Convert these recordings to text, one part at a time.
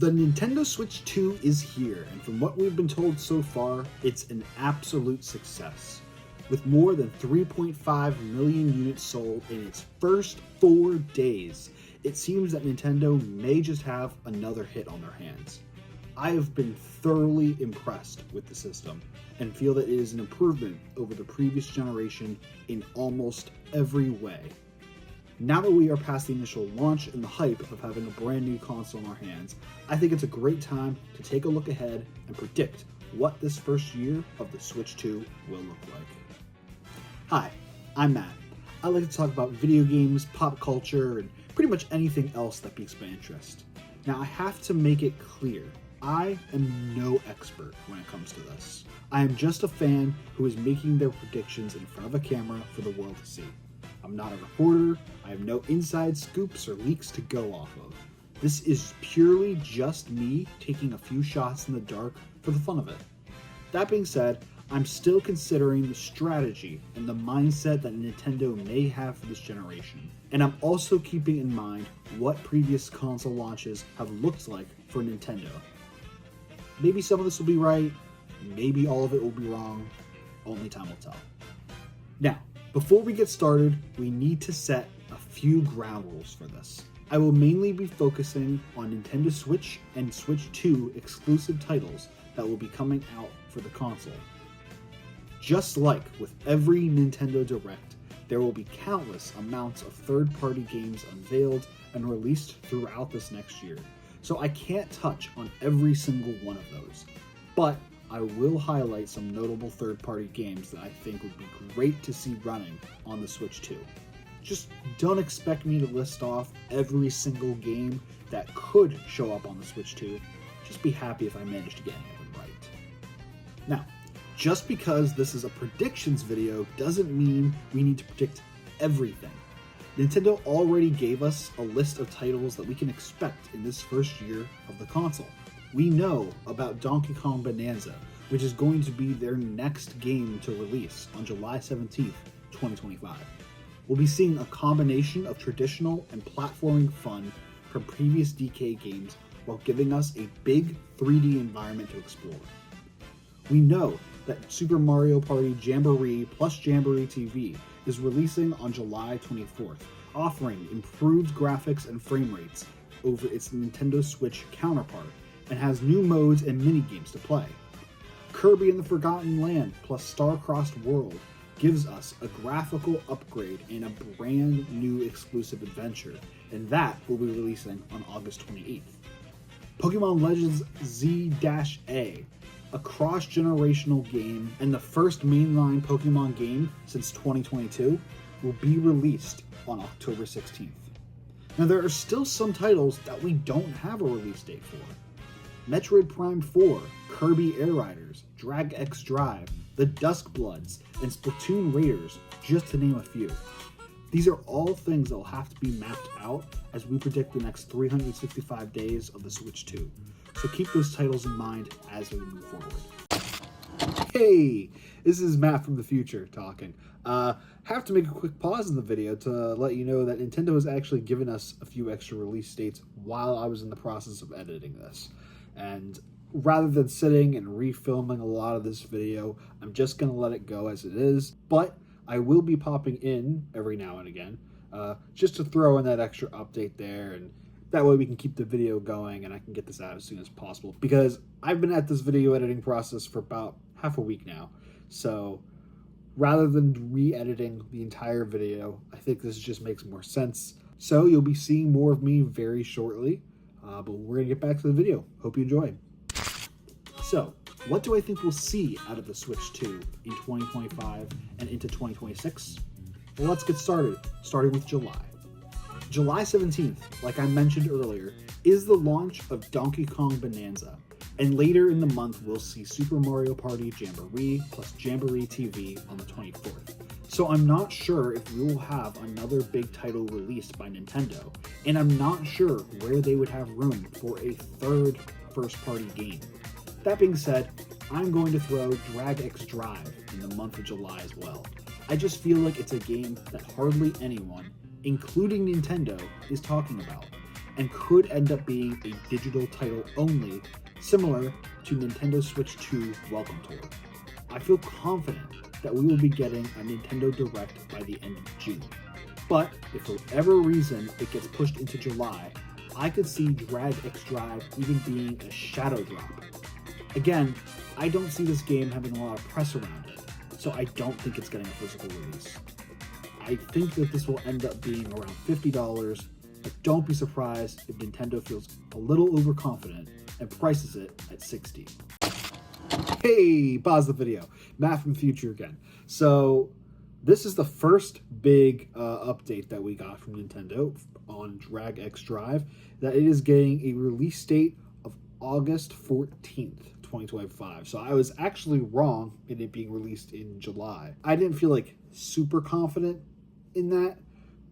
The Nintendo Switch 2 is here, and from what we've been told so far, it's an absolute success. With more than 3.5 million units sold in its first 4 days, it seems that Nintendo may just have another hit on their hands. I have been thoroughly impressed with the system, and feel that it is an improvement over the previous generation in almost every way. Now that we are past the initial launch and the hype of having a brand new console in our hands, I think it's a great time to take a look ahead and predict what this first year of the Switch 2 will look like. Hi, I'm Matt. I like to talk about video games, pop culture, and pretty much anything else that piques my interest. Now I have to make it clear, I am no expert when it comes to this. I am just a fan who is making their predictions in front of a camera for the world to see. I'm not a reporter, I have no inside scoops or leaks to go off of. This is purely just me taking a few shots in the dark for the fun of it. That being said, I'm still considering the strategy and the mindset that Nintendo may have for this generation. And I'm also keeping in mind what previous console launches have looked like for Nintendo. Maybe some of this will be right, maybe all of it will be wrong, only time will tell. Now, before we get started, we need to set a few ground rules for this. I will mainly be focusing on Nintendo Switch and Switch 2 exclusive titles that will be coming out for the console. Just like with every Nintendo Direct, there will be countless amounts of third-party games unveiled and released throughout this next year, so I can't touch on every single one of those. But I will highlight some notable third-party games that I think would be great to see running on the Switch 2. Just don't expect me to list off every single game that could show up on the Switch 2. Just be happy if I manage to get any of them right. Now, just because this is a predictions video doesn't mean we need to predict everything. Nintendo already gave us a list of titles that we can expect in this first year of the console. We know about Donkey Kong Bonanza, which is going to be their next game to release on July 17th, 2025. We'll be seeing a combination of traditional and platforming fun from previous DK games while giving us a big 3D environment to explore. We know that Super Mario Party Jamboree plus Jamboree TV is releasing on July 24th, offering improved graphics and frame rates over its Nintendo Switch counterpart, and has new modes and mini-games to play. Kirby and the Forgotten Land plus Star-Crossed World gives us a graphical upgrade and a brand new exclusive adventure, and that will be releasing on August 28th. Pokemon Legends Z-A, a cross-generational game and the first mainline Pokemon game since 2022, will be released on October 16th. Now there are still some titles that we don't have a release date for. Metroid Prime 4, Kirby Air Riders, Drag X Drive, The Duskbloods, and Splatoon Raiders, just to name a few. These are all things that will have to be mapped out as we predict the next 365 days of the Switch 2. So keep those titles in mind as we move forward. Hey, this is Matt from the future talking. Have to make a quick pause in the video to let you know that Nintendo has actually given us a few extra release dates while I was in the process of editing this. And rather than sitting and refilming a lot of this video, I'm just going to let it go as it is. But I will be popping in every now and again, just to throw in that extra update there, and that way we can keep the video going and I can get this out as soon as possible. Because I've been at this video editing process for about half a week now, so rather than re-editing the entire video, I think this just makes more sense. So you'll be seeing more of me very shortly. But we're going to get back to the video. Hope you enjoy. So, what do I think we'll see out of the Switch 2 in 2025 and into 2026? Well, let's get started, starting with July. July 17th, like I mentioned earlier, is the launch of Donkey Kong Bonanza, and later in the month we'll see Super Mario Party Jamboree plus Jamboree TV on the 24th. So I'm not sure if we will have another big title released by Nintendo, and I'm not sure where they would have room for a third first-party game. That being said, I'm going to throw Drag X Drive in the month of July as well. I just feel like it's a game that hardly anyone, including Nintendo, is talking about. and could end up being a digital title only, similar to Nintendo Switch 2 Welcome Tour. I feel confident that we will be getting a Nintendo Direct by the end of June. But if for whatever reason it gets pushed into July, I could see Drag X Drive even being a shadow drop. Again, I don't see this game having a lot of press around it, so I don't think it's getting a physical release. I think that this will end up being around $50, but don't be surprised if Nintendo feels a little overconfident and prices it at $60. Hey, pause the video. Matt from the future again. So this is the first big update that we got from Nintendo on Drag X Drive, that it is getting a release date of August 14th, 2025. So I was actually wrong in it being released in July. I didn't feel like super confident in that,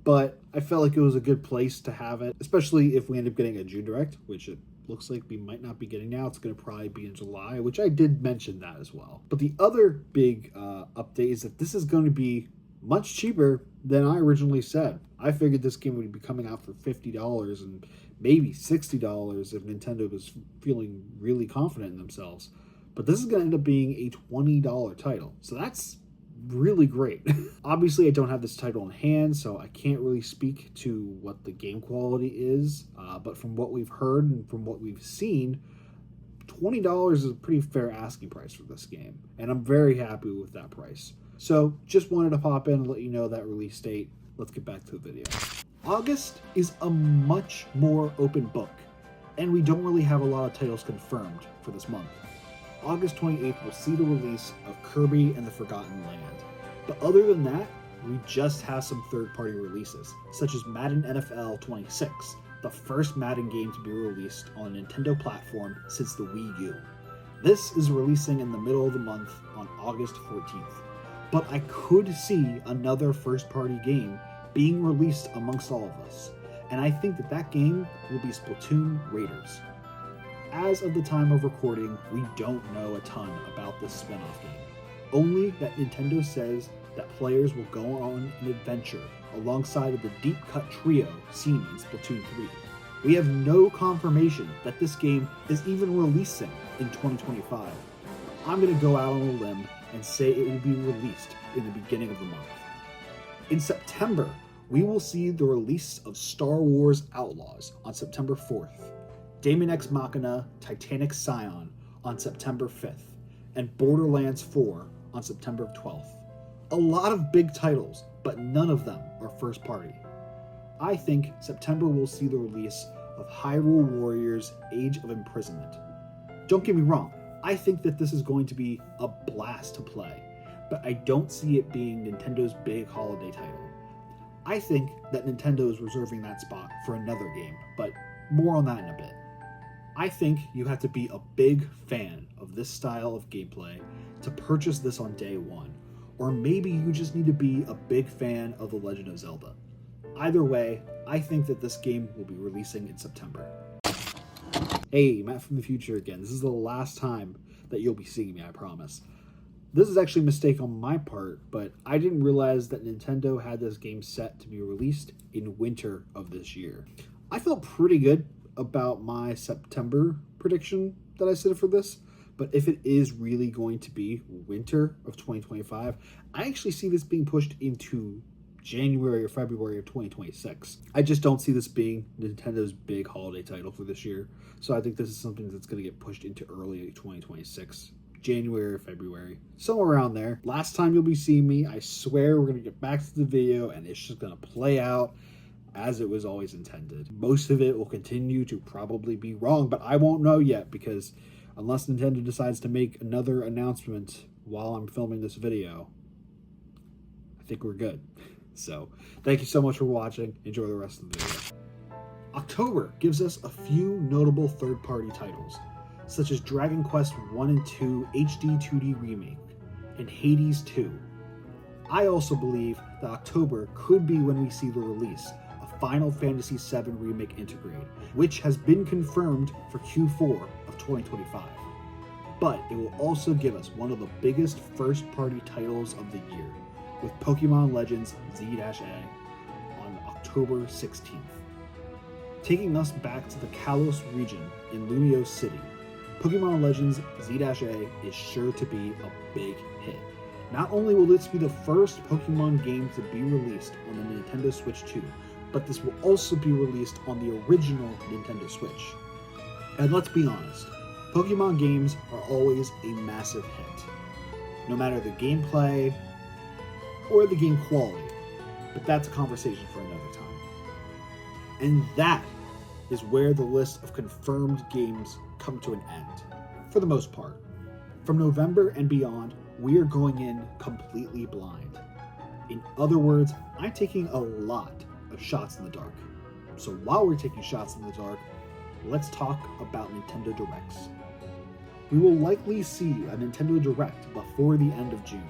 but I felt like it was a good place to have it, especially if we end up getting a June Direct, which it looks like we might not be getting now. It's going to probably be in July, which I did mention that as well. But the other big update is that this is going to be much cheaper than I originally said. I figured this game would be coming out for $50 and maybe $60 if Nintendo was feeling really confident in themselves. But this is going to end up being a $20 title. So that's really great. Obviously, I don't have this title in hand, so I can't really speak to what the game quality is. But from what we've heard and from what we've seen, $20 is a pretty fair asking price for this game. And I'm very happy with that price. So just wanted to pop in and let you know that release date. Let's get back to the video. August is a much more open book, and we don't really have a lot of titles confirmed for this month. August 28th will see the release of Kirby and the Forgotten Land. But other than that, we just have some third-party releases, such as Madden NFL 26, the first Madden game to be released on a Nintendo platform since the Wii U. This is releasing in the middle of the month on August 14th. But I could see another first-party game being released amongst all of us, and I think that that game will be Splatoon Raiders. As of the time of recording, we don't know a ton about this spin-off game. Only that Nintendo says that players will go on an adventure alongside of the Deep Cut trio seen in Splatoon 3. We have no confirmation that this game is even releasing in 2025. I'm going to go out on a limb and say it will be released in the beginning of the month. In September, we will see the release of Star Wars Outlaws on September 4th, Daemon X Machina Titanic Scion on September 5th, and Borderlands 4 on September 12th. A lot of big titles, but none of them are first party. I think September will see the release of Hyrule Warriors Age of Imprisonment. Don't get me wrong, I think that this is going to be a blast to play, but I don't see it being Nintendo's big holiday title. I think that Nintendo is reserving that spot for another game, but more on that in a bit. I think you have to be a big fan of this style of gameplay to purchase this on day one, or maybe you just need to be a big fan of The Legend of Zelda. Either way, I think that this game will be releasing in September. Hey, Matt from the future again. This is the last time that you'll be seeing me, I promise. This is actually a mistake on my part, but I didn't realize that Nintendo had this game set to be released in winter of this year. I felt pretty good about my September prediction that I said for this, but if it is really going to be winter of 2025, I actually see this being pushed into January or February of 2026. I just don't see this being Nintendo's big holiday title for this year, so I think this is something that's going to get pushed into early 2026. January or February, somewhere around there. Last time you'll be seeing me, I swear we're going to get back to the video and it's just going to play out as it was always intended. Most of it will continue to probably be wrong, but I won't know yet because unless Nintendo decides to make another announcement while I'm filming this video, I think we're good. So, thank you so much for watching. Enjoy the rest of the video. October gives us a few notable third-party titles, such as Dragon Quest 1 and 2 HD 2D Remake and Hades 2. I also believe that October could be when we see the release of Final Fantasy VII Remake Intergrade, which has been confirmed for Q4 of 2025. But it will also give us one of the biggest first-party titles of the year, with Pokemon Legends Z-A on October 16th. Taking us back to the Kalos region in Lumio City, Pokemon Legends Z-A is sure to be a big hit. Not only will this be the first Pokemon game to be released on the Nintendo Switch 2, but this will also be released on the original Nintendo Switch. And let's be honest, Pokemon games are always a massive hit, no matter the gameplay or the game quality, but that's a conversation for another time. And that is where the list of confirmed games come to an end, for the most part. From November and beyond, we are going in completely blind. In other words, I'm taking a lot of shots in the dark. So while we're taking shots in the dark, let's talk about Nintendo Directs. We will likely see a Nintendo Direct before the end of June,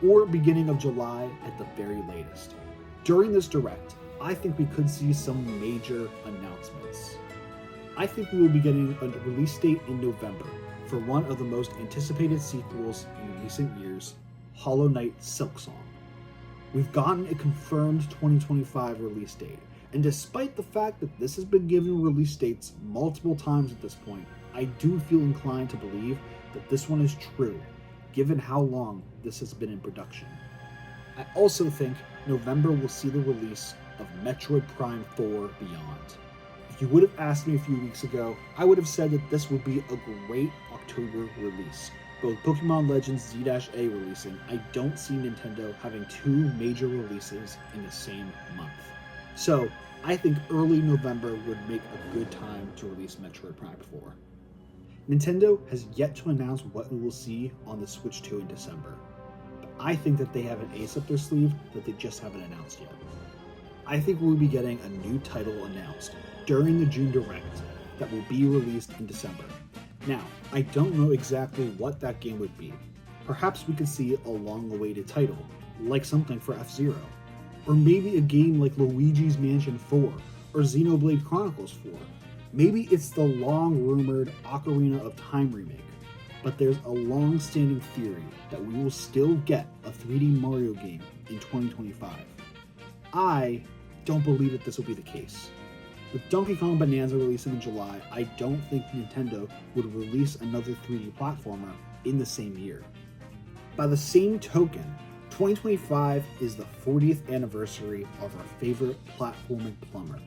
or beginning of July at the very latest. During this Direct, I think we could see some major announcements. I think we will be getting a release date in November for one of the most anticipated sequels in recent years, Hollow Knight Silksong. We've gotten a confirmed 2025 release date, and despite the fact that this has been given release dates multiple times at this point, I do feel inclined to believe that this one is true, given how long this has been in production. I also think November will see the release of Metroid Prime 4 Beyond. If you would have asked me a few weeks ago, I would have said that this would be a great October release. But with Pokemon Legends Z-A releasing, I don't see Nintendo having two major releases in the same month. So, I think early November would make a good time to release Metroid Prime 4. Nintendo has yet to announce what we will see on the Switch 2 in December, but I think that they have an ace up their sleeve that they just haven't announced yet. I think we'll be getting a new title announced during the June Direct that will be released in December. Now, I don't know exactly what that game would be. Perhaps we could see a long-awaited title, like something for F-Zero. Or maybe a game like Luigi's Mansion 4 or Xenoblade Chronicles 4. Maybe it's the long-rumored Ocarina of Time remake. But there's a long-standing theory that we will still get a 3D Mario game in 2025. I don't believe that this will be the case. With Donkey Kong Bonanza releasing in July, I don't think Nintendo would release another 3D platformer in the same year. By the same token, 2025 is the 40th anniversary of our favorite platforming plumber.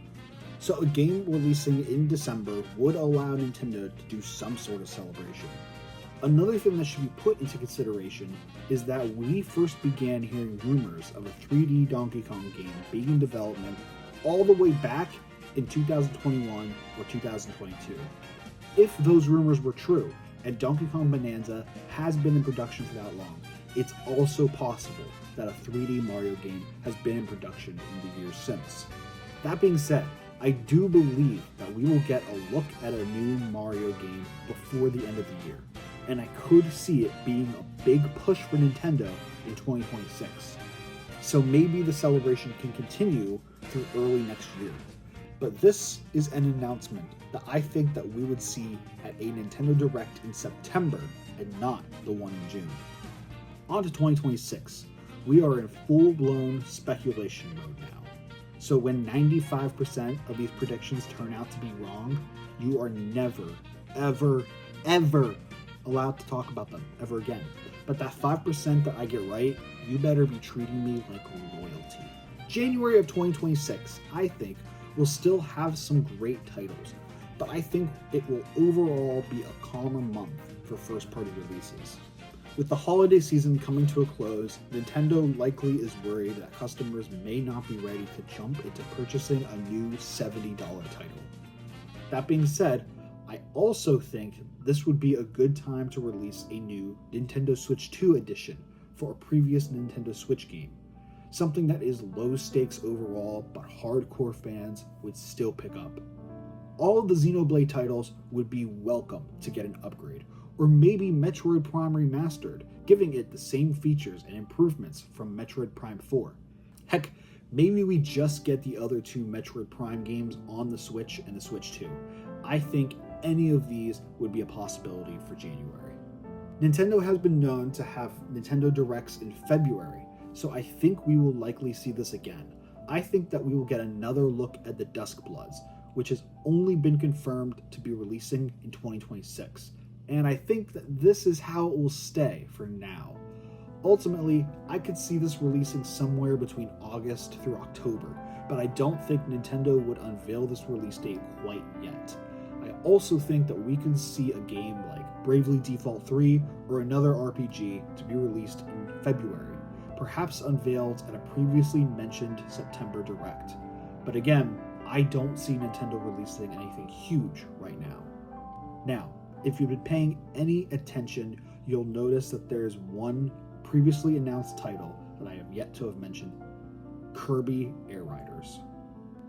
So a game releasing in December would allow Nintendo to do some sort of celebration. Another thing that should be put into consideration is that we first began hearing rumors of a 3D Donkey Kong game being in development all the way back in 2021 or 2022. If those rumors were true, and Donkey Kong Bonanza has been in production for that long, it's also possible that a 3D Mario game has been in production in the years since. That being said, I do believe that we will get a look at a new Mario game before the end of the year, and I could see it being a big push for Nintendo in 2026. So maybe the celebration can continue through early next year. But this is an announcement that I think that we would see at a Nintendo Direct in September and not the one in June. On to 2026. We are in full-blown speculation mode now. So when 95% of these predictions turn out to be wrong, you are never, ever, ever allowed to talk about them ever again. But that 5% that I get right, you better be treating me like royalty. January of 2026, I think, will still have some great titles, but I think it will overall be a calmer month for first-party releases. With the holiday season coming to a close, Nintendo likely is worried that customers may not be ready to jump into purchasing a new $70 title. That being said, I also think this would be a good time to release a new Nintendo Switch 2 edition for a previous Nintendo Switch game. Something that is low stakes overall, but hardcore fans would still pick up. All of the Xenoblade titles would be welcome to get an upgrade, or maybe Metroid Prime Remastered, giving it the same features and improvements from Metroid Prime 4. Heck, maybe we just get the other two Metroid Prime games on the Switch and the Switch 2. I think any of these would be a possibility for January. Nintendo has been known to have Nintendo Directs in February, so I think we will likely see this again. I think that we will get another look at the Dusk Bloods, which has only been confirmed to be releasing in 2026. And I think that this is how it will stay for now. Ultimately, I could see this releasing somewhere between August through October, but I don't think Nintendo would unveil this release date quite yet. I also think that we can see a game like Bravely Default 3 or another RPG to be released in February, perhaps unveiled at a previously mentioned September Direct. But again, I don't see Nintendo releasing anything huge right now. Now, if you've been paying any attention, you'll notice that there is one previously announced title that I have yet to have mentioned: Kirby Air Riders.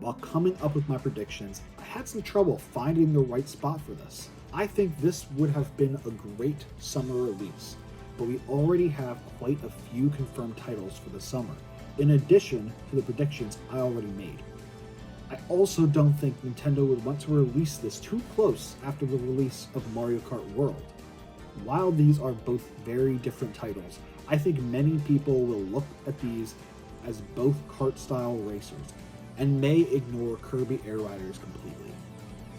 While coming up with my predictions, I had some trouble finding the right spot for this. I think this would have been a great summer release, but we already have quite a few confirmed titles for the summer, in addition to the predictions I already made. I also don't think Nintendo would want to release this too close after the release of Mario Kart World. While these are both very different titles, I think many people will look at these as both kart-style racers and may ignore Kirby Air Riders completely.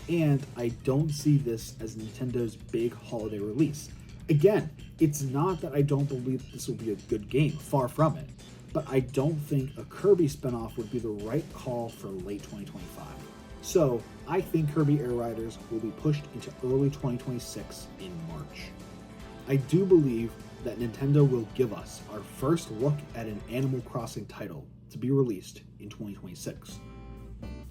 And I don't see this as Nintendo's big holiday release. Again, it's not that I don't believe that this will be a good game, far from it, but I don't think a Kirby spinoff would be the right call for late 2025. So I think Kirby Air Riders will be pushed into early 2026 in March. I do believe that Nintendo will give us our first look at an Animal Crossing title to be released in 2026.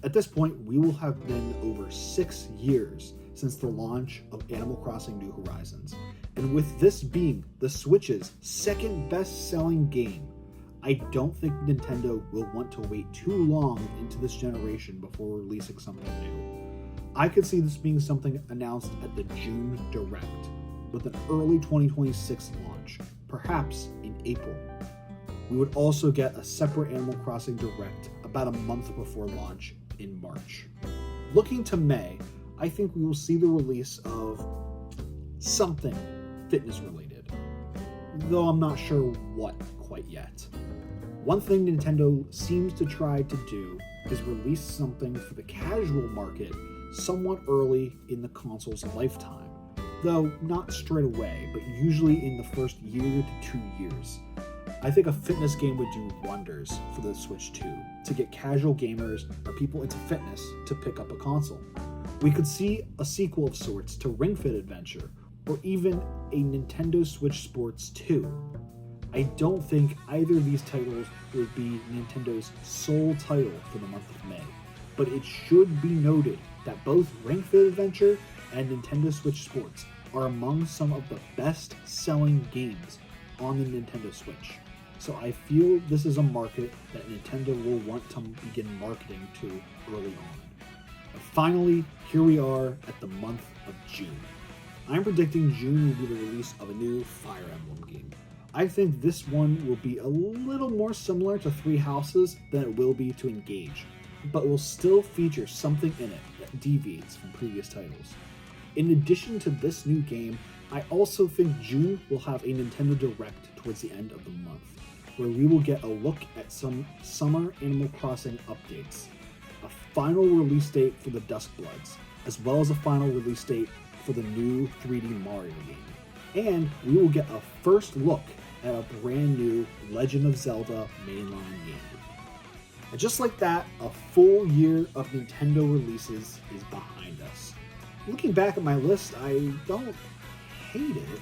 At this point, we will have been over 6 years since the launch of Animal Crossing New Horizons, and with this being the Switch's second best-selling game, I don't think Nintendo will want to wait too long into this generation before releasing something new. I could see this being something announced at the June Direct, with an early 2026 launch, perhaps in April. We would also get a separate Animal Crossing Direct about a month before launch in March. Looking to May, I think we will see the release of something fitness related, though I'm not sure what quite yet. One thing Nintendo seems to try to do is release something for the casual market somewhat early in the console's lifetime, though not straight away, but usually in the first year to 2 years. I think a fitness game would do wonders for the Switch 2 to get casual gamers or people into fitness to pick up a console. We could see a sequel of sorts to Ring Fit Adventure, or even a Nintendo Switch Sports 2. I don't think either of these titles would be Nintendo's sole title for the month of May, but it should be noted that both Ring Fit Adventure and Nintendo Switch Sports are among some of the best-selling games on the Nintendo Switch. So I feel this is a market that Nintendo will want to begin marketing to early on. And finally, here we are at the month of June. I'm predicting June will be the release of a new Fire Emblem game. I think this one will be a little more similar to Three Houses than it will be to Engage, but will still feature something in it that deviates from previous titles. In addition to this new game, I also think June will have a Nintendo Direct towards the end of the month, where we will get a look at some summer Animal Crossing updates, a final release date for the Duskbloods, as well as a final release date for the new 3D Mario game. And we will get a first look at a brand new Legend of Zelda mainline game. And just like that, a full year of Nintendo releases is behind us. Looking back at my list, I don't hate it.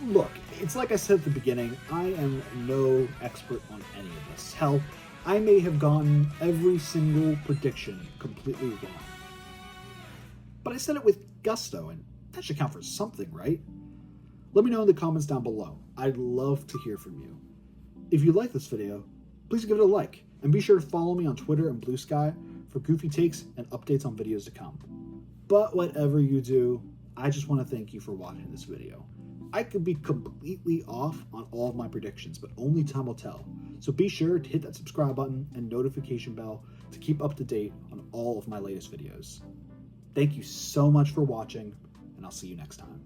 Look, it's like I said at the beginning, I am no expert on any of this. Hell, I may have gotten every single prediction completely wrong. But I said it with gusto, and that should count for something, right? Let me know in the comments down below. I'd love to hear from you. If you like this video, please give it a like, and be sure to follow me on Twitter and Bluesky for goofy takes and updates on videos to come. But whatever you do, I just want to thank you for watching this video. I could be completely off on all of my predictions, but only time will tell. So be sure to hit that subscribe button and notification bell to keep up to date on all of my latest videos. Thank you so much for watching, and I'll see you next time.